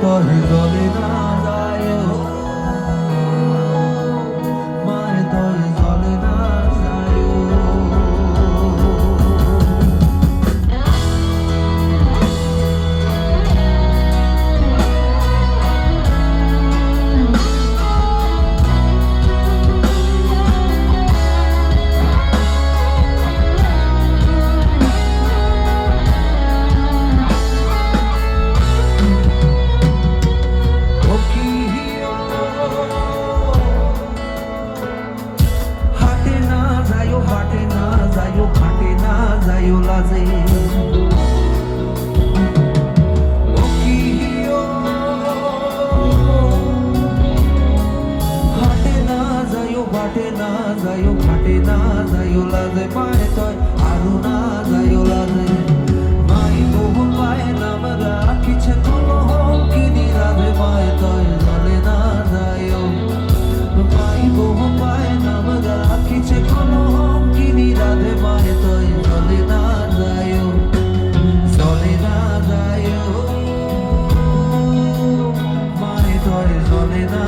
তোর জলে না যায়, মায় তোর জলে না যায়। লাজে হাটে না যাইও, বাটে না যাইও, ঘাটে না যাইও লাজে, পায় তয় আরো না যাইও লাজে। মাই বহু পায় নাম রাখিছে কোনো কিনি রাধে, পায় তয় জলে না যাইও। মাই বহু পায় নাম রাখিছে কোনো কিনি রাধে, পায় তয় জলে না যাইও, জলে না যাইও, মায় তয় জলে না